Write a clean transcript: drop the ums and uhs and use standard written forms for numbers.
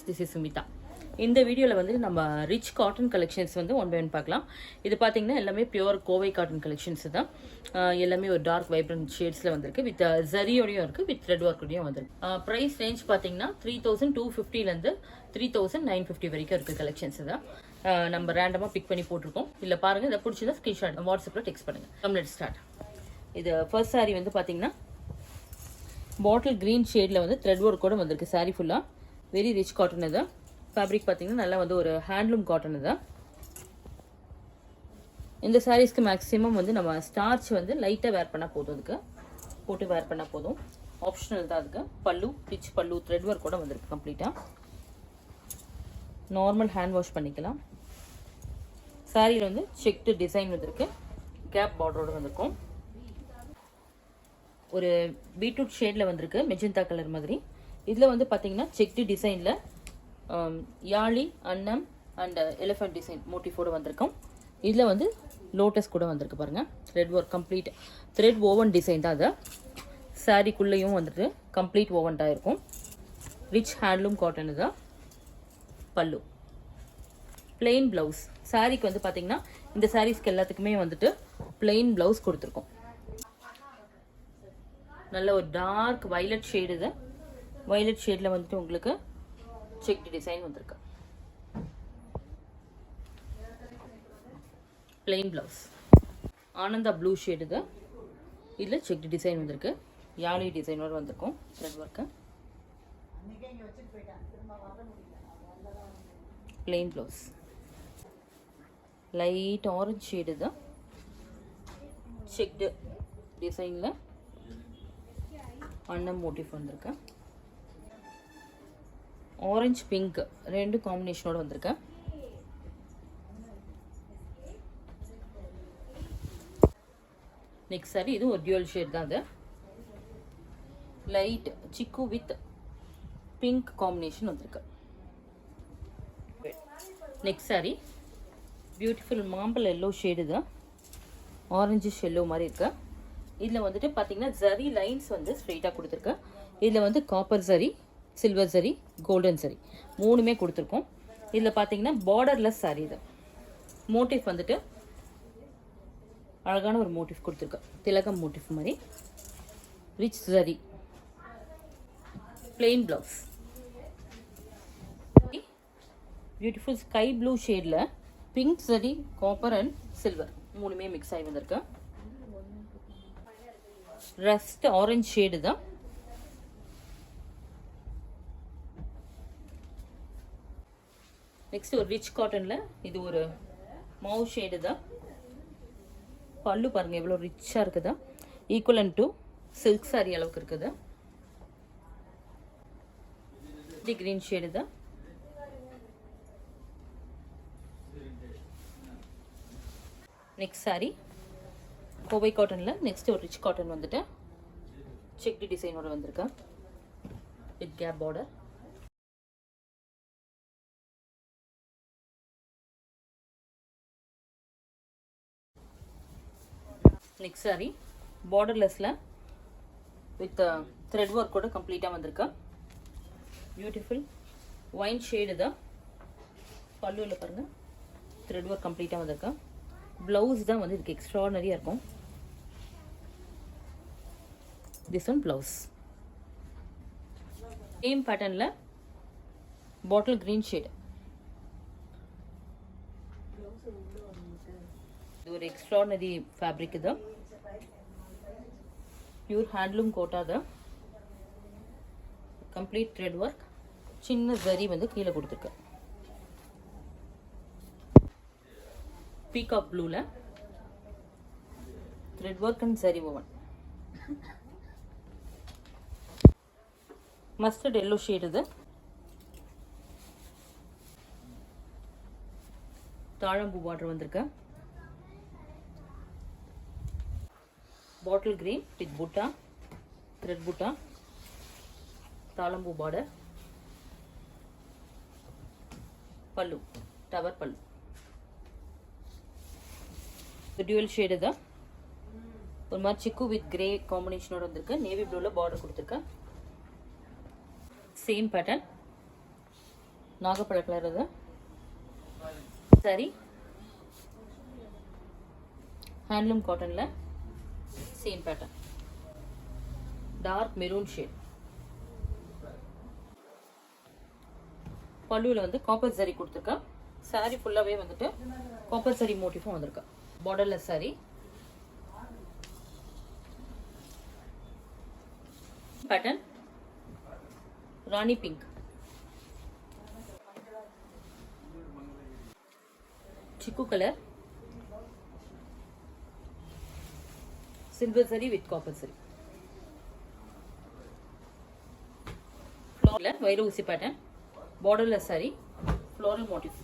This is Smitha. இந்த வீடியோவில் வந்து நம்ம ரிச் காட்டன் கலெக்ஷன்ஸ் வந்து ஒன் பை ஒன் பார்க்கலாம். இது பார்த்தீங்கன்னா எல்லாமே பியூர் கோவை காட்டன் கலெக்ஷன்ஸ் தான். எல்லாமே ஒரு டார்க் வைப்ரண்ட் ஷேட்ஸில் வந்திருக்கு. வித் ஜரியோடையும் இருக்குது, வித் த்ரெட் ஒர்க்கோடையும் வந்திருக்கு. ப்ரைஸ் ரேஞ்ச் பார்த்தீங்கன்னா 3250 3950 வரைக்கும் இருக்குது கலெக்ஷன்ஸ் தான். நம்ம ரேண்டமாக பிக் பண்ணி போட்டிருக்கோம். இல்லை பாருங்கள், இதை பிடிச்சதா ஸ்க்ரீன்ஷாட் வாட்ஸ்அப்பில் டெக்ஸ்ட் பண்ணுங்கள். Complete start. இது ஃபர்ஸ்ட் சாரீ வந்து பார்த்தீங்கன்னா பாட்டில் க்ரீன் ஷேடில் வந்து த்ரெட் ஒர்க்கோட வந்திருக்கு. சாரீ ஃபுல்லாக வெரி ரிச் காட்டன் இது. ஃபேப்ரிக் பார்த்தீங்கன்னா நல்லா வந்து ஒரு ஹேண்ட்லூம் காட்டன் இது. இந்த சாரீஸ்க்கு மேக்ஸிமம் வந்து நம்ம ஸ்டார்ச் வந்து லைட்டாக வேர் பண்ணால் போதும், அதுக்கு போட்டு வேர் பண்ணால் போதும். ஆப்ஷனல் தான் அதுக்கு. பல்லு ரிச் பல்லு த்ரெட் ஒர்க்கோட வந்திருக்கு கம்ப்ளீட்டாக. நார்மல் ஹேண்ட் வாஷ் பண்ணிக்கலாம். சாரியில் வந்து செக்டு டிசைன் வந்திருக்கு. கேப் பார்டரோடு வந்திருக்கும். ஒரு பீட்ரூட் ஷேடில் வந்திருக்கு, மெஜந்தா கலர் மாதிரி. இதில் வந்து பார்த்தீங்கன்னா செக்டு டிசைனில் யாழி அன்னம் அண்ட் எலிஃபண்ட் டிசைன் மோட்டிஃபோடு வந்திருக்கும். இதில் வந்து லோட்டஸ் கூட வந்திருக்கு பாருங்கள். Thread work complete thread woven design தான் அது. சாரீக்குள்ளேயும் வந்துட்டு கம்ப்ளீட் ஓவன்டாக இருக்கும். ரிச் ஹேண்ட்லூம் காட்டன் தான். பல்லு பிளெயின் ப்ளவுஸ். சாரீக்கு வந்து பார்த்தீங்கன்னா இந்த சாரீஸ்க்கு எல்லாத்துக்குமே வந்துட்டு பிளெயின் ப்ளவுஸ் கொடுத்துருக்கோம். நல்ல ஒரு டார்க் வயலட் ஷேடு இது. வயலட் ஷேடில் வந்துட்டு உங்களுக்கு செக்டு டிசைன் வந்திருக்கு. Plain blouse. Ananda blue shade இது. இதில் செக்டு டிசைன் வந்திருக்கு. யாழி டிசைனோட வந்திருக்கும் thread work. Plain blouse. Light orange shade இது. செக்டு டிசைனில் அன்னம் மோட்டிஃப் வந்திருக்கு. ஆரஞ்சு பிங்க் ரெண்டு காம்பினேஷனோட வந்திருக்கு. நெக்ஸ்ட் சாரி இது ஒரு டியூவல் ஷேட் தான். அது லைட் சிக்கு வித் பிங்க் காம்பினேஷன் வந்திருக்கு. நெக்ஸ்ட் சாரி பியூட்டிஃபுல் மாம்பழ எல்லோ ஷேடு தான். ஆரஞ்சு எல்லோ மாதிரி இருக்கு. இதில் வந்துட்டு பார்த்தீங்கன்னா ஜரி லைன்ஸ் வந்து ஸ்ட்ரெயிட்டாக கொடுத்துருக்கு. இதில் வந்து copper zari, silver zari, golden zari மூணுமே கொடுத்துருக்கோம். இதில் பார்த்தீங்கன்னா பார்டர்லெஸ் சாரி இது. மோட்டிஃப் வந்துட்டு அழகான ஒரு மோட்டிஃப் கொடுத்துருக்கு. திலகம் மோட்டிஃப் மாதிரி. Rich zari. Plain blouse. Beautiful sky blue ஷேடில் pink zari, copper and silver மூணுமே மிக்ஸ் ஆகி வந்திருக்கு. ரஸ்ட் ஆரஞ்சு ஷேடு தான். நெக்ஸ்ட் ஒரு ரிச் காட்டன்ல இது ஒரு மவு ஷேடு தான். பல்லு பாருங்க எவ்வளோ ரிச்சா இருக்குதா. ஈக்குவலன் டு சில்க் சாரி அளவுக்கு இருக்குது. கிரீன் ஷேடு தான். நெக்ஸ்ட் சாரி கோவை காட்டன்ல நெக்ஸ்ட் ஒரு ரிச் காட்டன் வந்துட்டு செக்டு டிசைனோட வந்திருக்கு. With gap border. Next sari பார்டர்லெஸ்ல வித் த்ரெட் ஒர்க் கூட கம்ப்ளீட்டாக வந்திருக்கு. பியூட்டிஃபுல் ஒயின் ஷேடு தான். பல்லுவில் பாருங்க த்ரெட் ஒர்க் கம்ப்ளீட்டாக வந்திருக்கு. ப்ளவுஸ் தான் வந்து இதுக்கு எக்ஸ்ட்ராடனரியாக இருக்கும். This one blouse. சேம் பேட்டர்னில் பாட்டில் கிரீன் ஷேடு. இது ஒரு எக்ஸ்ட்ராடனரி ஃபேப்ரிக். இது பியூர் ஹேண்ட்லூம் கோட்டா தான். Complete thread work. சின்ன ஜரி வந்து கீழே கொடுத்துருக்கு. பீகாக் ப்ளூல thread work and zari woven. Mustard yellow shade இது. தாழம்பூ பார்டர் வந்திருக்கு. Bottle green with butta, thread butta, தாழம்பூ border. Pallu tower pallu. Dual shade தான். ஒரு மாதிரி சிக்கு வித் கிரே காம்பினேஷனோட வந்திருக்கு. நேவி ப்ளூல பார்டர் கொடுத்துருக்கேன். Same pattern. நாகப்பழ கலர் அது சரி. ஹேண்ட்லூம் காட்டன்ல same pattern, dark maroon shade. பல்லுவில் வந்து காப்பர் சரி கொடுத்துருக்கா. சாரி ஃபுல்லாகவே வந்துட்டு காப்பர் சரி மோட்டிஃபும் வந்திருக்கா. Borderless sorry. பேட்டர்ன் ராணி பிங்க், சிக்கு கலர், சில்வர் சரி வித் காப்பர் சரி. ஃப்ளோரில் வைர ஊசி pattern, borderless sorry, floral motive.